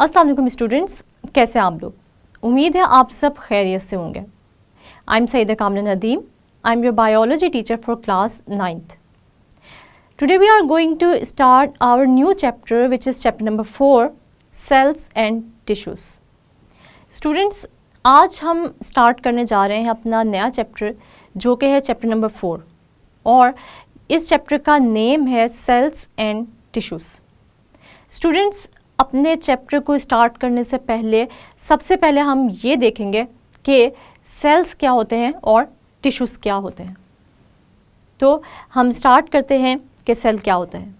अस्सलाम वालेकुम स्टूडेंट्स, कैसे हैं आप लोग। उम्मीद है आप सब खैरियत से होंगे। आई am Saeeda Kamna Nadeem, I am your biology teacher for class 9th। Today we are going to start our new chapter which is chapter number 4, cells and tissues. Students, आज हम स्टार्ट करने जा रहे हैं अपना नया चैप्टर जो कि है चैप्टर नंबर 4 और इस चैप्टर का नेम है सेल्स एंड टिश्यूज़। स्टूडेंट्स, अपने चैप्टर को स्टार्ट करने से पहले सबसे पहले हम ये देखेंगे कि सेल्स क्या होते हैं और टिश्यूज़ क्या होते हैं। तो हम स्टार्ट करते हैं कि सेल क्या होता है।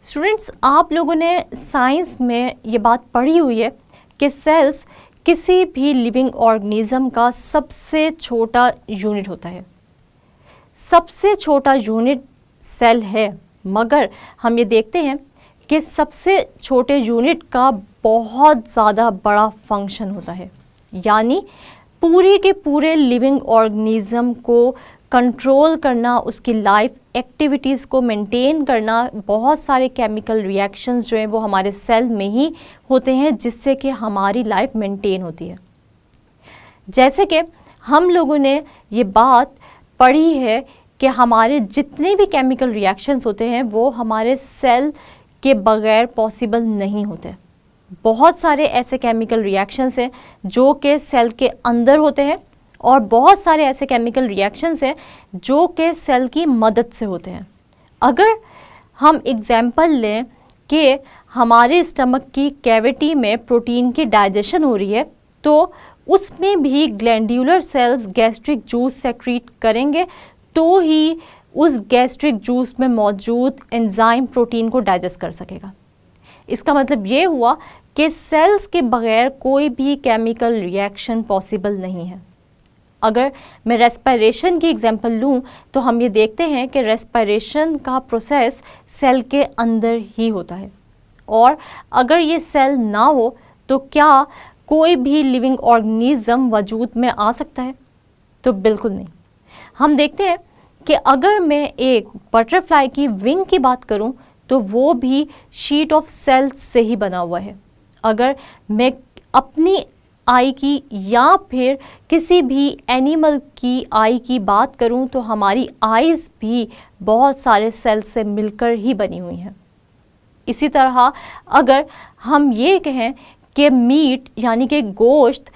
स्टूडेंट्स, आप लोगों ने साइंस में ये बात पढ़ी हुई है कि सेल्स किसी भी लिविंग ऑर्गेनिज्म का सबसे छोटा यूनिट होता है। सबसे छोटा यूनिट सेल है, मगर हम ये देखते हैं कि सबसे छोटे यूनिट का बहुत ज़्यादा बड़ा फंक्शन होता है। यानी पूरे के पूरे लिविंग ऑर्गेनिज्म को कंट्रोल करना, उसकी लाइफ एक्टिविटीज़ को मेंटेन करना, बहुत सारे केमिकल रिएक्शंस जो हैं वो हमारे सेल में ही होते हैं जिससे कि हमारी लाइफ मेंटेन होती है। जैसे कि हम लोगों ने ये बात पढ़ी है कि हमारे जितने भी केमिकल रिएक्शंस होते हैं वो हमारे सेल के बगैर पॉसिबल नहीं होते। बहुत सारे ऐसे केमिकल रिएक्शंस हैं जो कि सेल के अंदर होते हैं और बहुत सारे ऐसे केमिकल रिएक्शंस हैं जो कि सेल की मदद से होते हैं। अगर हम एग्जांपल लें कि हमारे स्टमक की कैविटी में प्रोटीन की डाइजेशन हो रही है तो उसमें भी glandular cells gastric juice secrete करेंगे तो ही उस गैस्ट्रिक जूस में मौजूद एंजाइम प्रोटीन को डाइजेस्ट कर सकेगा। इसका मतलब ये हुआ कि सेल्स के बगैर कोई भी केमिकल रिएक्शन पॉसिबल नहीं है। अगर मैं रेस्पिरेशन की एग्जांपल लूँ तो हम ये देखते हैं कि रेस्पिरेशन का प्रोसेस सेल के अंदर ही होता है और अगर ये सेल ना हो तो क्या कोई भी लिविंग ऑर्गेनिज्म वजूद में आ सकता है? तो बिल्कुल नहीं। हम देखते हैं कि अगर मैं एक बटरफ्लाई की विंग की बात करूं तो वो भी शीट ऑफ सेल्स से ही बना हुआ है। अगर मैं अपनी आई की या फिर किसी भी एनिमल की आई की बात करूं तो हमारी आइज़ भी बहुत सारे सेल्स से मिलकर ही बनी हुई हैं। इसी तरह अगर हम ये कहें कि मीट यानी कि गोश्त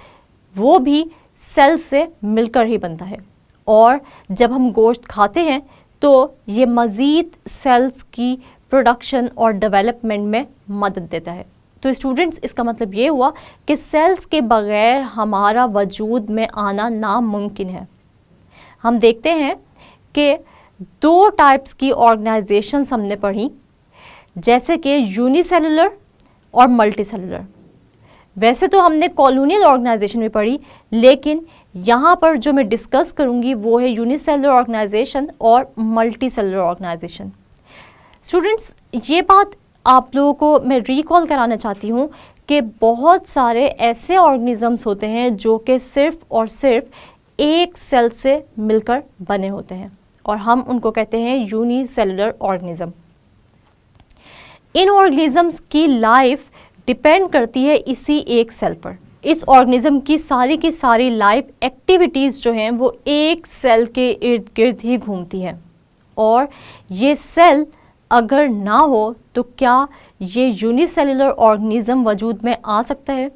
वो भी सेल से मिलकर ही बनता है और जब हम गोश्त खाते हैं तो ये मज़ीद सेल्स की प्रोडक्शन और डेवलपमेंट में मदद देता है। तो स्टूडेंट्स, इसका मतलब ये हुआ कि सेल्स के बगैर हमारा वजूद में आना नामुमकिन है। हम देखते हैं कि 2 टाइप्स की ऑर्गेनाइजेशंस हमने पढ़ी, जैसे कि यूनिसेलुलर और मल्टीसेलुलर। वैसे तो हमने कॉलोनियल ऑर्गेनाइजेशन भी पढ़ी, लेकिन यहाँ पर जो मैं डिस्कस करूँगी वो है यूनिसेलुलर ऑर्गेनाइजेशन और मल्टीसेलुलर ऑर्गेनाइजेशन। स्टूडेंट्स, ये बात आप लोगों को मैं रिकॉल कराना चाहती हूँ कि बहुत सारे ऐसे ऑर्गेनिजम्स होते हैं जो कि सिर्फ़ और सिर्फ एक सेल से मिलकर बने होते हैं और हम उनको कहते हैं यूनिसेलुलर ऑर्गेनिज्म। इन ऑर्गेनिजम्स की लाइफ डिपेंड करती है इसी एक सेल पर। इस ऑर्गेनिज्म की सारी लाइफ एक्टिविटीज़ जो हैं वो एक सेल के इर्द गिर्द ही घूमती हैं और ये सेल अगर ना हो तो क्या ये यूनिसेलुलर ऑर्गेनिज्म वजूद में आ सकता है?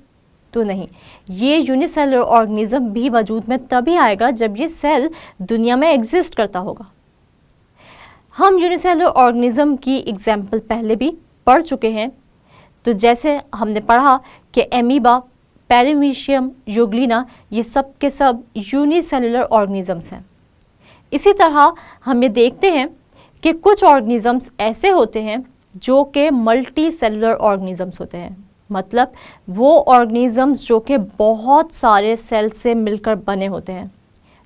तो नहीं। ये यूनिसेलुलर ऑर्गेनिज्म भी वजूद में तभी आएगा जब ये सेल दुनिया में एग्जिस्ट करता होगा। हम यूनिसेलुलर ऑर्गेनिज्म की एग्जाम्पल पहले भी पढ़ चुके हैं। तो जैसे हमने पढ़ा कि एमीबा, पैरामीशियम, यूग्लिना, ये सब के सब यूनिसेलुलर ऑर्गेनिजम्स हैं। इसी तरह हम ये देखते हैं कि कुछ ऑर्गेनिजम्स ऐसे होते हैं जो कि मल्टी सेलुलर ऑर्गेनिजम्स होते हैं। मतलब वो ऑर्गेनिजम्स जो कि बहुत सारे सेल से मिलकर बने होते हैं,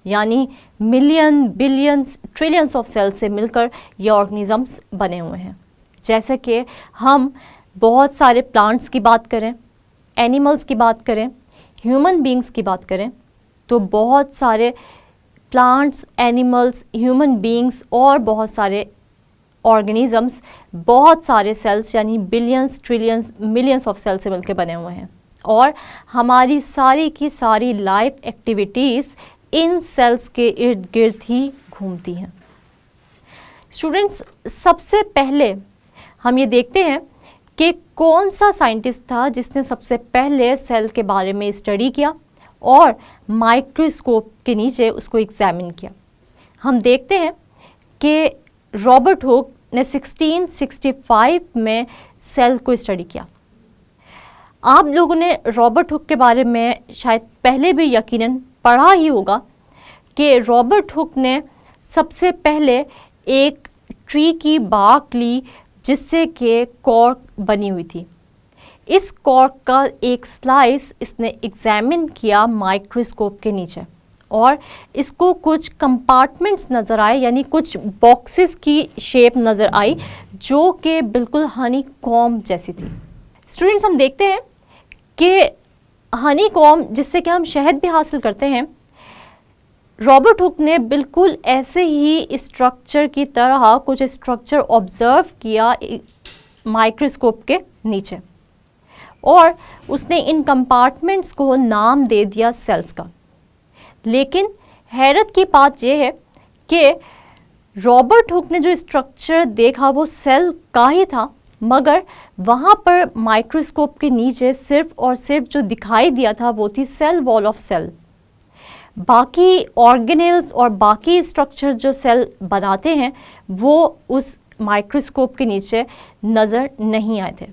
यानी million, billions, trillions of cell से मिलकर ये ऑर्गेनिजम्स बने हुए हैं। जैसे कि हम बहुत सारे प्लांट्स की बात करें, एनिमल्स की बात करें, ह्यूमन बींग्स की बात करें तो बहुत सारे प्लांट्स, एनिमल्स, ह्यूमन बींग्स और बहुत सारे ऑर्गेनिजम्स बहुत सारे सेल्स यानी billions, trillions, millions of cells से मिलकर बने हुए हैं और हमारी सारी की सारी लाइफ एक्टिविटीज़ इन सेल्स के इर्द गिर्द ही घूमती हैं। स्टूडेंट्स, सबसे पहले हम ये देखते हैं कि कौन सा साइंटिस्ट था जिसने सबसे पहले सेल के बारे में स्टडी किया और माइक्रोस्कोप के नीचे उसको एग्जामिन किया। हम देखते हैं कि रॉबर्ट हुक ने 1665 में सेल को स्टडी किया। आप लोगों ने रॉबर्ट हुक के बारे में शायद पहले भी यकीनन पढ़ा ही होगा कि रॉबर्ट हुक ने सबसे पहले एक ट्री की बार्क ली जिससे कि कॉर्क बनी हुई थी। इस कॉर्क का एक स्लाइस इसने एग्जामिन किया माइक्रोस्कोप के नीचे और इसको कुछ कंपार्टमेंट्स नज़र आए यानी कुछ बॉक्सेस की शेप नज़र आई जो कि बिल्कुल हनी कॉम्ब जैसी थी। स्टूडेंट्स, हम देखते हैं कि हनी कॉम्ब जिससे कि हम शहद भी हासिल करते हैं, रॉबर्ट हुक ने बिल्कुल ऐसे ही स्ट्रक्चर की तरह कुछ स्ट्रक्चर ऑब्जर्व किया माइक्रोस्कोप के नीचे और उसने इन कंपार्टमेंट्स को नाम दे दिया सेल्स का। लेकिन हैरत की बात यह है कि रॉबर्ट हुक ने जो स्ट्रक्चर देखा वो सेल का ही था, मगर वहाँ पर माइक्रोस्कोप के नीचे सिर्फ और सिर्फ जो दिखाई दिया था वो थी सेल वॉल ऑफ सेल। बाकी ऑर्गेनेल्स और बाकी स्ट्रक्चर जो सेल बनाते हैं वो उस माइक्रोस्कोप के नीचे नज़र नहीं आए थे,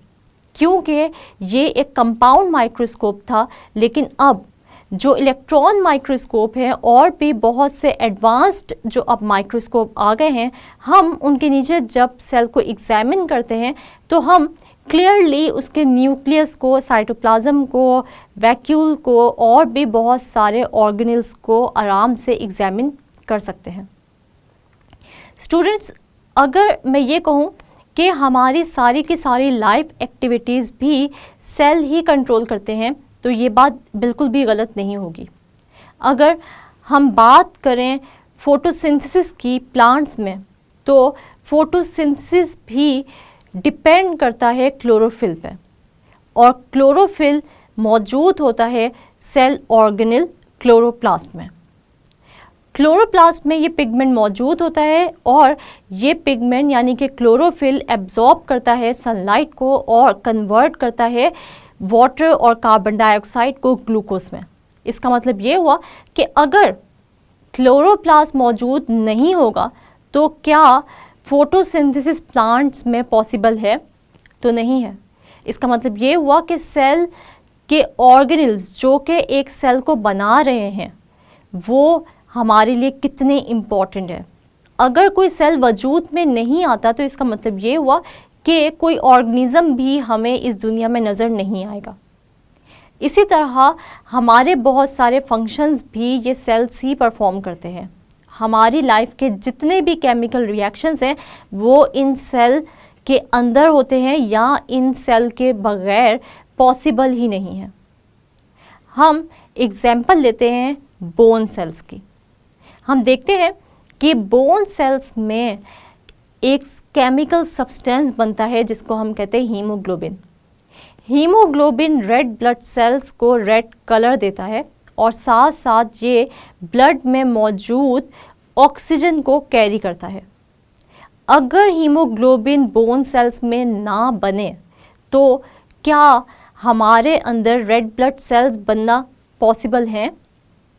क्योंकि ये एक कंपाउंड माइक्रोस्कोप था। लेकिन अब जो इलेक्ट्रॉन माइक्रोस्कोप है और भी बहुत से एडवांस्ड जो अब माइक्रोस्कोप आ गए हैं, हम उनके नीचे जब सेल को एग्जामिन करते हैं तो हम क्लियरली उसके न्यूक्लियस को, साइटोप्लाज्म को, वैक्यूल को और भी बहुत सारे ऑर्गेनेल्स को आराम से एग्जामिन कर सकते हैं। स्टूडेंट्स, अगर मैं ये कहूँ कि हमारी सारी की सारी लाइफ एक्टिविटीज़ भी सेल ही कंट्रोल करते हैं तो ये बात बिल्कुल भी गलत नहीं होगी। अगर हम बात करें फोटोसिंथेसिस की प्लांट्स में, तो फोटोसिंथेसिस भी डिपेंड करता है क्लोरोफिल पे और क्लोरोफिल मौजूद होता है सेल ऑर्गेनेल क्लोरोप्लास्ट में। क्लोरोप्लास्ट में ये पिगमेंट मौजूद होता है और ये पिगमेंट यानी कि क्लोरोफिल एब्जॉर्ब करता है सनलाइट को और कन्वर्ट करता है वाटर और कार्बन डाइऑक्साइड को ग्लूकोज में। इसका मतलब ये हुआ कि अगर क्लोरोप्लास्ट मौजूद नहीं होगा तो क्या फोटोसिंथेसिस प्लांट्स में पॉसिबल है? तो नहीं है। इसका मतलब ये हुआ कि सेल के ऑर्गेनेल्स जो कि एक सेल को बना रहे हैं वो हमारे लिए कितने इम्पॉर्टेंट है। अगर कोई सेल वजूद में नहीं आता तो इसका मतलब ये हुआ कि कोई ऑर्गेनिज्म भी हमें इस दुनिया में नज़र नहीं आएगा। इसी तरह हमारे बहुत सारे फंक्शंस भी ये सेल्स ही परफॉर्म करते हैं। हमारी लाइफ के जितने भी केमिकल रिएक्शंस हैं वो इन सेल के अंदर होते हैं या इन सेल के बगैर पॉसिबल ही नहीं है। हम एग्जाम्पल लेते हैं बोन सेल्स की। हम देखते हैं कि बोन सेल्स में एक केमिकल सब्सटेंस बनता है जिसको हम कहते हैं haemoglobin. Haemoglobin red blood cells को रेड कलर देता है और साथ साथ ये ब्लड में मौजूद ऑक्सीजन को कैरी करता है। अगर हीमोग्लोबिन बोन सेल्स में ना बने तो क्या हमारे अंदर रेड ब्लड सेल्स बनना पॉसिबल हैं?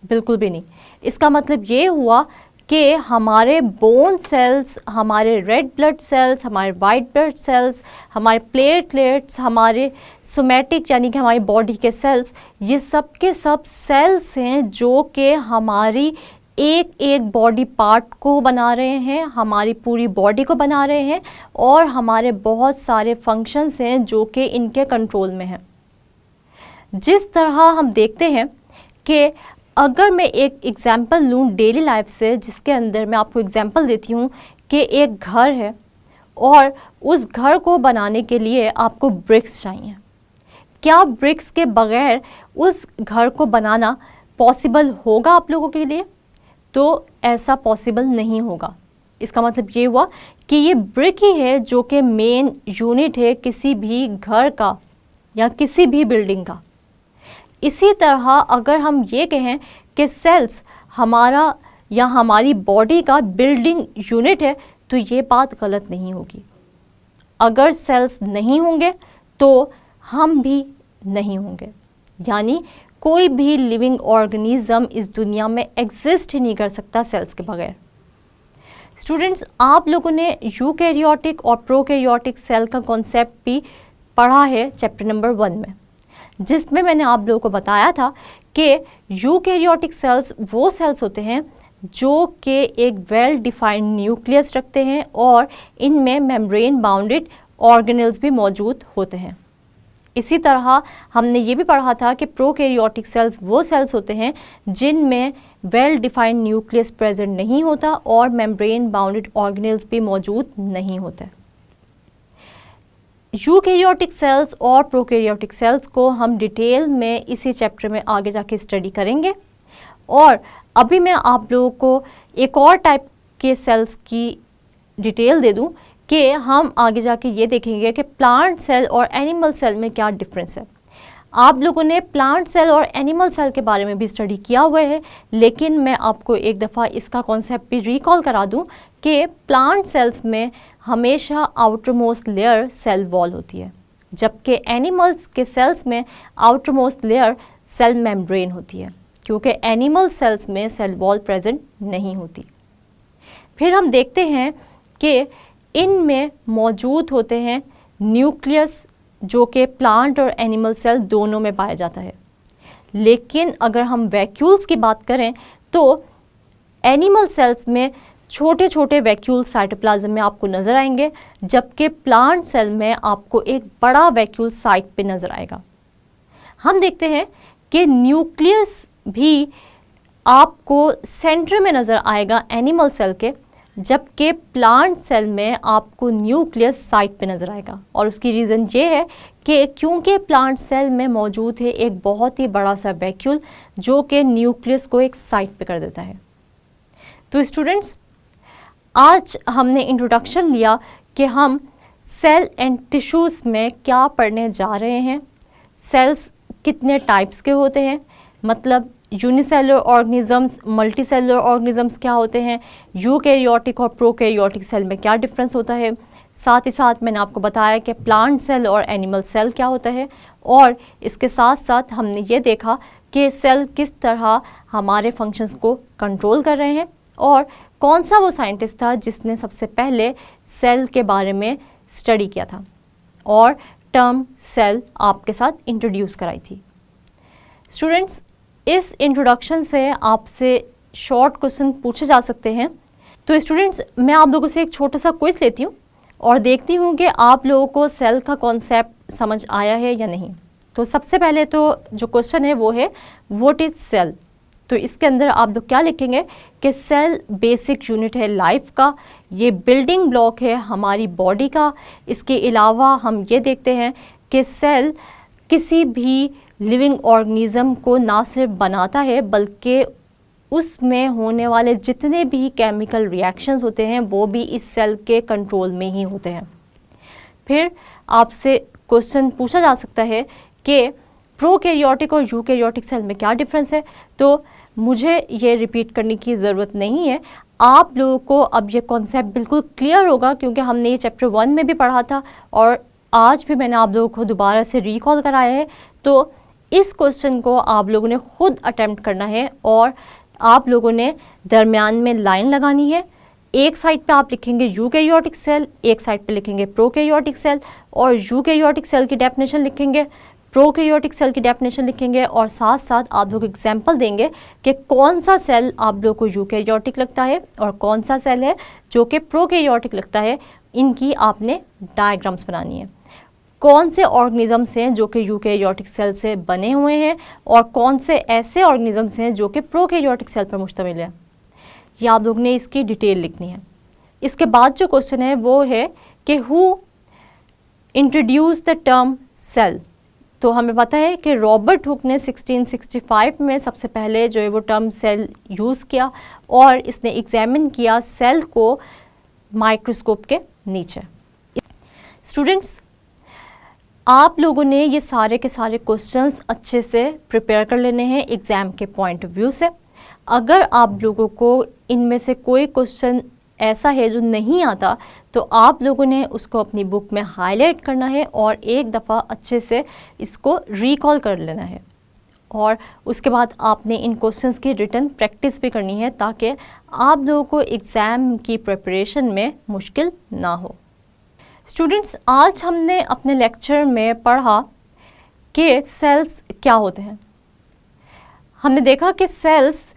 बिल्कुल भी नहीं। इसका मतलब ये हुआ कि हमारे बोन सेल्स, हमारे रेड ब्लड सेल्स, हमारे वाइट ब्लड सेल्स, हमारे प्लेटलेट्स, हमारे सोमैटिक यानी कि हमारी बॉडी के सेल्स, ये सब के सब सेल्स हैं जो कि हमारी एक एक बॉडी पार्ट को बना रहे हैं, हमारी पूरी बॉडी को बना रहे हैं और हमारे बहुत सारे फंक्शंस हैं जो कि इनके कंट्रोल में हैं। जिस तरह हम देखते हैं कि अगर मैं एक एग्ज़ाम्पल लूँ डेली लाइफ से, जिसके अंदर मैं आपको एग्ज़ाम्पल देती हूँ कि एक घर है और उस घर को बनाने के लिए आपको ब्रिक्स चाहिए। क्या ब्रिक्स के बगैर उस घर को बनाना पॉसिबल होगा आप लोगों के लिए? तो ऐसा पॉसिबल नहीं होगा, इसका मतलब ये हुआ कि ये ब्रिक ही है जो कि मेन यूनिट है किसी भी घर का या किसी भी बिल्डिंग का। इसी तरह अगर हम ये कहें कि सेल्स हमारा या हमारी बॉडी का बिल्डिंग यूनिट है तो ये बात गलत नहीं होगी। अगर सेल्स नहीं होंगे तो हम भी नहीं होंगे, यानी कोई भी लिविंग ऑर्गेनिज्म इस दुनिया में एग्जिस्ट ही नहीं कर सकता सेल्स के बगैर। स्टूडेंट्स, आप लोगों ने यूकैरियोटिक और प्रोकैरियोटिक सेल का कॉन्सेप्ट भी पढ़ा है चैप्टर नंबर 1 में, जिसमें मैंने आप लोगों को बताया था कि यूकैरियोटिक सेल्स वो सेल्स होते हैं जो कि एक वेल डिफाइंड न्यूक्लियस रखते हैं और इनमें मेम्ब्रेन बाउंडेड ऑर्गेनेल्स भी मौजूद होते हैं। इसी तरह हमने ये भी पढ़ा था कि प्रोकैरियोटिक सेल्स वो सेल्स होते हैं जिनमें वेल डिफाइंड न्यूक्लियस प्रेजेंट नहीं होता और मेम्ब्रेन बाउंडेड ऑर्गेनेल्स भी मौजूद नहीं होते। यूकैरियोटिक सेल्स और प्रोकैरियोटिक सेल्स को हम डिटेल में इसी चैप्टर में आगे जाके स्टडी करेंगे। और अभी मैं आप लोगों को एक और टाइप के सेल्स की डिटेल दे दूं कि हम आगे जाके ये देखेंगे कि प्लांट सेल और एनिमल सेल में क्या डिफरेंस है। आप लोगों ने प्लांट सेल और एनिमल सेल के बारे में भी स्टडी किया हुआ है, लेकिन मैं आपको एक दफ़ा इसका कॉन्सेप्ट भी रिकॉल करा दूं कि प्लांट सेल्स में हमेशा outermost layer cell wall होती है, जबकि एनिमल्स के सेल्स में outermost layer cell membrane होती है, क्योंकि एनिमल सेल्स में सेल वॉल प्रेजेंट नहीं होती। फिर हम देखते हैं कि इनमें मौजूद होते हैं न्यूक्लियस, जो कि प्लांट और एनिमल सेल दोनों में पाया जाता है। लेकिन अगर हम वैक्यूल्स की बात करें तो एनिमल सेल्स में छोटे छोटे वैक्यूल साइटोप्लाज्म में आपको नज़र आएंगे, जबकि प्लांट सेल में आपको एक बड़ा वैक्यूल साइट पे नज़र आएगा। हम देखते हैं कि न्यूक्लियस भी आपको सेंटर में नज़र आएगा एनिमल सेल के, जबकि प्लांट सेल में आपको न्यूक्लियस साइट पे नज़र आएगा। और उसकी रीज़न ये है कि क्योंकि प्लांट सेल में मौजूद है एक बहुत ही बड़ा सा वैक्यूल जो कि न्यूक्लियस को एक साइट पे कर देता है। तो स्टूडेंट्स, आज हमने इंट्रोडक्शन लिया कि हम सेल एंड टिश्यूज़ में क्या पढ़ने जा रहे हैं, सेल्स कितने टाइप्स के होते हैं, मतलब unicellular organisms, multi cellular organisms क्या होते हैं, यूकैरियोटिक और प्रोकैरियोटिक सेल में क्या डिफरेंस होता है। साथ ही साथ मैंने आपको बताया कि प्लांट सेल और एनिमल सेल क्या होता है, और इसके साथ साथ हमने ये देखा कि सेल किस तरह हमारे फंक्शंस को कंट्रोल कर रहे हैं और कौन सा वो साइंटिस्ट था जिसने सबसे पहले सेल के बारे में स्टडी किया था और टर्म सेल आपके साथ इंट्रोड्यूस कराई थी। स्टूडेंट्स, इस इंट्रोडक्शन से आपसे शॉर्ट क्वेश्चन पूछे जा सकते हैं। तो स्टूडेंट्स, मैं आप लोगों से एक छोटा सा क्विज लेती हूँ और देखती हूँ कि आप लोगों को सेल का कॉन्सेप्ट समझ आया है या नहीं। तो सबसे पहले तो जो क्वेश्चन है वो है व्हाट इज़ सेल। तो इसके अंदर आप लोग क्या लिखेंगे कि सेल बेसिक यूनिट है लाइफ का, ये बिल्डिंग ब्लॉक है हमारी बॉडी का। इसके अलावा हम ये देखते हैं कि सेल किसी भी लिविंग ऑर्गेनिज्म को ना सिर्फ बनाता है बल्कि उसमें होने वाले जितने भी केमिकल रिएक्शंस होते हैं वो भी इस सेल के कंट्रोल में ही होते हैं। फिर आपसे क्वेश्चन पूछा जा सकता है कि प्रोकैरियोटिक और यूकैरियोटिक सेल में क्या डिफरेंस है। तो मुझे ये रिपीट करने की ज़रूरत नहीं है, आप लोगों को अब ये कॉन्सेप्ट बिल्कुल क्लियर होगा, क्योंकि हमने ये चैप्टर 1 में भी पढ़ा था और आज भी मैंने आप लोगों को दोबारा से रिकॉल कराया है। तो इस क्वेश्चन को आप लोगों ने खुद अटेम्प्ट करना है और आप लोगों ने दरमियान में लाइन लगानी है। एक साइड पे आप लिखेंगे यूकैरियोटिक सेल, एक साइड पे लिखेंगे प्रोकैरियोटिक सेल, और यूकैरियोटिक सेल की डेफिनेशन लिखेंगे, प्रोकैरियोटिक सेल की डेफिनेशन लिखेंगे, और साथ साथ आप लोग एग्जाम्पल देंगे कि कौन सा सेल आप लोग को यूकैरियोटिक लगता है और कौन सा सेल है जो कि प्रोकैरियोटिक लगता है। इनकी आपने डायग्राम्स बनानी है। कौन से ऑर्गेनिजम्स हैं जो कि यूकैरियोटिक सेल से बने हुए हैं और कौन से ऐसे ऑर्गेनिजम्स हैं जो कि प्रोकैरियोटिक सेल पर मुश्तमिल है, ये आप लोग ने इसकी डिटेल लिखनी है। इसके बाद जो क्वेश्चन है वो है कि who introduce the term cell. तो हमें पता है कि रॉबर्ट हुक ने 1665 में सबसे पहले जो है वो टर्म सेल यूज़ किया और इसने एग्जामिन किया सेल को माइक्रोस्कोप के नीचे। स्टूडेंट्स, आप लोगों ने ये सारे के सारे क्वेश्चंस अच्छे से प्रिपेयर कर लेने हैं एग्ज़ाम के पॉइंट ऑफ व्यू से। अगर आप लोगों को इनमें से कोई क्वेश्चन ऐसा है जो नहीं आता तो आप लोगों ने उसको अपनी बुक में हाईलाइट करना है और एक दफ़ा अच्छे से इसको रिकॉल कर लेना है, और उसके बाद आपने इन क्वेश्चंस की रिटन प्रैक्टिस भी करनी है ताकि आप लोगों को एग्ज़ाम की प्रिपरेशन में मुश्किल ना हो। स्टूडेंट्स, आज हमने अपने लेक्चर में पढ़ा कि सेल्स क्या होते हैं। हमने देखा कि सेल्स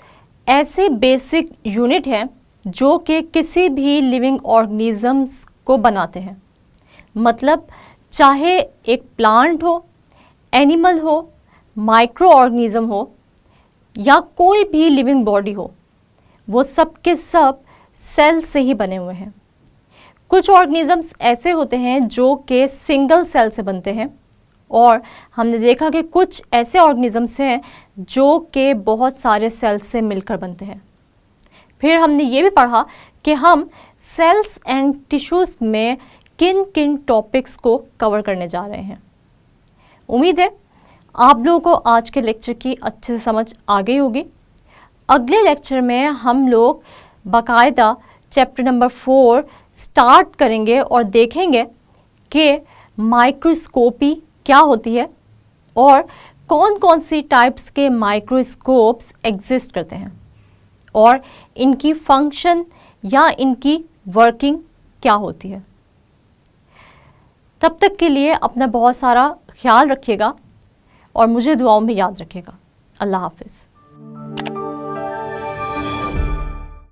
ऐसे बेसिक यूनिट हैं जो कि किसी भी लिविंग ऑर्गेनिजम्स को बनाते हैं। मतलब चाहे एक प्लांट हो, एनिमल हो, माइक्रो ऑर्गेनिज्म हो या कोई भी लिविंग बॉडी हो, वो सब के सब सेल से ही बने हुए हैं। कुछ ऑर्गेनिजम्स ऐसे होते हैं जो कि सिंगल सेल से बनते हैं, और हमने देखा कि कुछ ऐसे ऑर्गेनिजम्स हैं जो कि बहुत सारे सेल से मिलकर बनते हैं। फिर हमने ये भी पढ़ा कि हम सेल्स एंड टिश्यूज़ में किन किन टॉपिक्स को कवर करने जा रहे हैं। उम्मीद है आप लोगों को आज के लेक्चर की अच्छे से समझ आ गई होगी। अगले लेक्चर में हम लोग बाकायदा चैप्टर नंबर 4 स्टार्ट करेंगे और देखेंगे कि माइक्रोस्कोपी क्या होती है और कौन कौन सी टाइप्स के माइक्रोस्कोप्स एग्जिस्ट करते हैं और इनकी फंक्शन या इनकी वर्किंग क्या होती है। तब तक के लिए अपना बहुत सारा ख्याल रखिएगा और मुझे दुआओं में याद रखिएगा। अल्लाह हाफिज़।